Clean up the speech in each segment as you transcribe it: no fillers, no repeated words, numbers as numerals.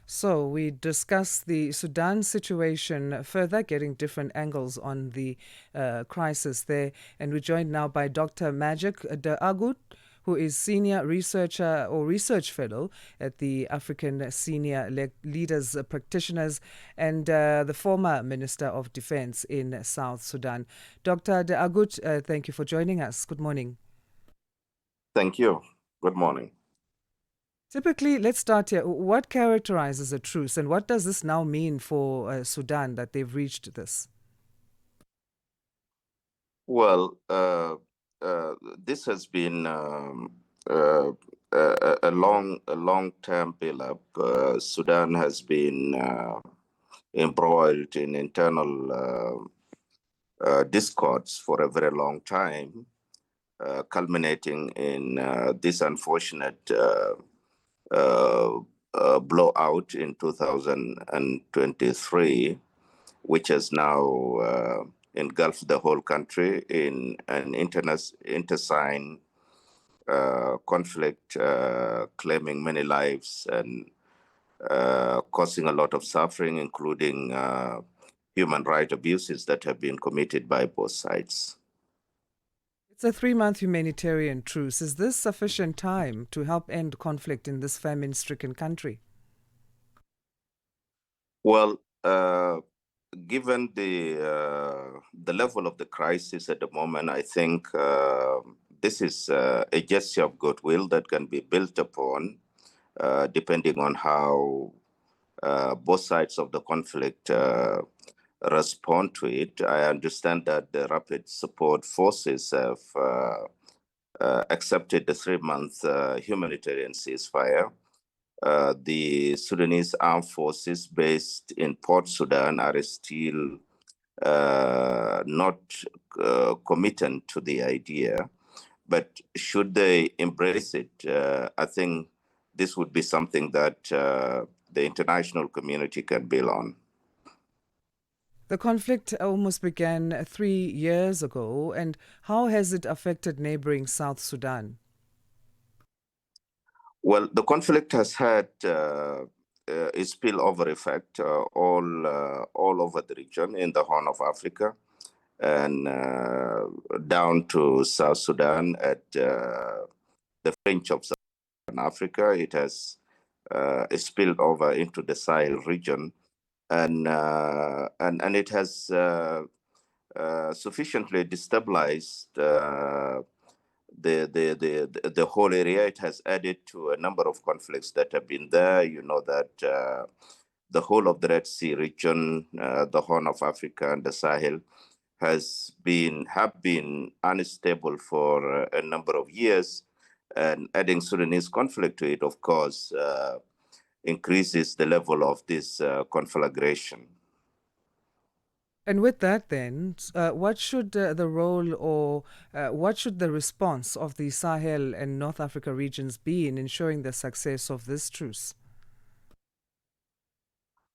So we discuss the Sudan situation further, getting different angles on the crisis there. And we're joined now by Dr. Majak D Agoot, who is senior researcher or research fellow at the African Senior Leaders Practitioners and the former Minister of Defense in South Sudan. Dr. D Agoot, thank you for joining us. Good morning. Thank you. Good morning. Typically, let's start here. What characterizes a truce, and what does this now mean for Sudan that they've reached this? Well, this has been uh, a long-term build-up. Sudan has been embroiled in internal discords for a very long time, culminating in this unfortunate uh, blowout in 2023, which has now engulfed the whole country in an internecine conflict, claiming many lives and causing a lot of suffering, including human rights abuses that have been committed by both sides. It's a 3-month humanitarian truce. Is this sufficient time to help end conflict in this famine stricken country? Well, given the level of the crisis at the moment, I think this is a gesture of goodwill that can be built upon, depending on how both sides of the conflict respond to it. I understand that the Rapid Support Forces have accepted the 3-month humanitarian ceasefire. The Sudanese Armed Forces based in Port Sudan are still not committed to the idea. But should they embrace it, I think this would be something that the international community can build on. The conflict almost began 3 years ago, and how has it affected neighboring South Sudan? Well, the conflict has had a spillover effect all over the region in the Horn of Africa and down to South Sudan at the fringe of Southern Africa. It has spilled over into the Sahel region, and it has sufficiently destabilized the whole area. It has added to a number of conflicts that have been there. You know that the whole of the Red Sea region, the Horn of Africa, and the Sahel have been unstable for a number of years, and adding Sudanese conflict to it, of course, increases the level of this conflagration. And with that, then, what should the role or what should the response of the Sahel and North Africa regions be in ensuring the success of this truce?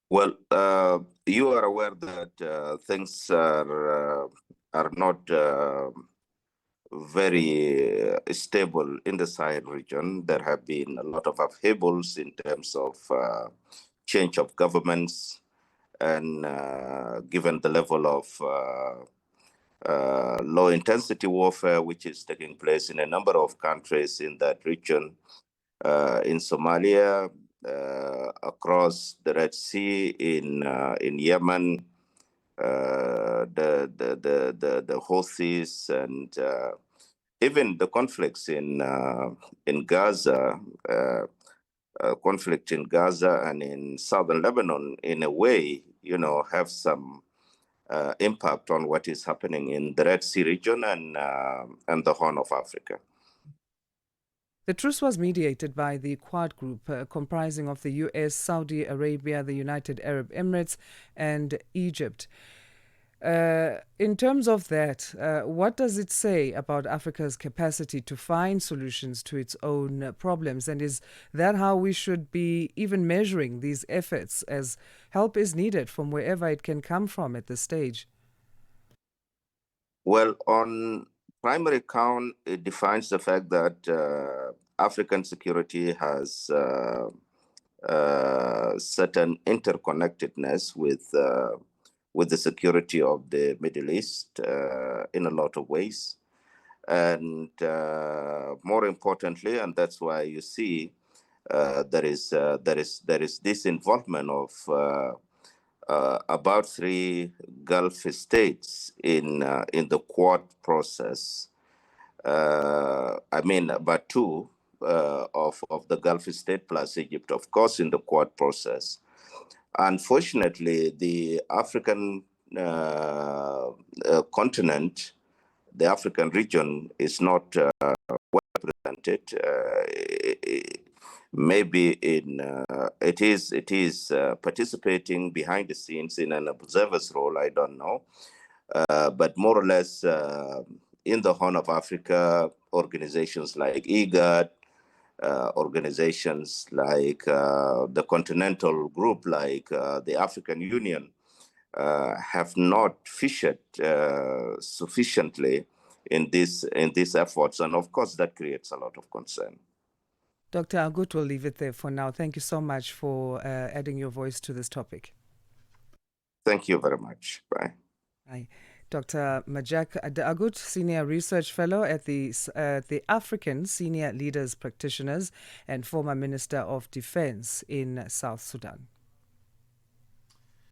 Well, you are aware that things are not very stable in the Sahel region. There have been a lot of upheavals in terms of change of governments, and given the level of low intensity warfare which is taking place in a number of countries in that region, in Somalia, across the Red Sea, in Yemen, the Houthis, and even the conflicts in Gaza, conflict in Gaza and in southern Lebanon, in a way, have some impact on what is happening in the Red Sea region and the Horn of Africa. The truce was mediated by the Quad Group, comprising of the US, Saudi Arabia, the United Arab Emirates, and Egypt. In terms of that, what does it say about Africa's capacity to find solutions to its own problems? And is that how we should be even measuring these efforts, as help is needed from wherever it can come from at this stage? Well, on primary count, it defines the fact that African security has certain interconnectedness with the security of the Middle East in a lot of ways. And more importantly, and that's why you see there is this involvement of about 3 Gulf states in the Quad process. I mean, about 2 of the Gulf state plus Egypt, of course, in the Quad process. Unfortunately, the African continent, the African region, is not well represented. Maybe it is participating behind the scenes in an observer's role. I don't know, but more or less in the Horn of Africa, organizations like IGAD, organizations like the continental group, like the African Union, have not featured sufficiently in these efforts, and of course that creates a lot of concern. Dr. Agoot, we'll leave it there for now. Thank you so much for adding your voice to this topic. Thank you very much. Bye. Bye. Dr. Majak D Agoot, Senior Research Fellow at the African Senior Leaders Practitioners and former Minister of Defense in South Sudan.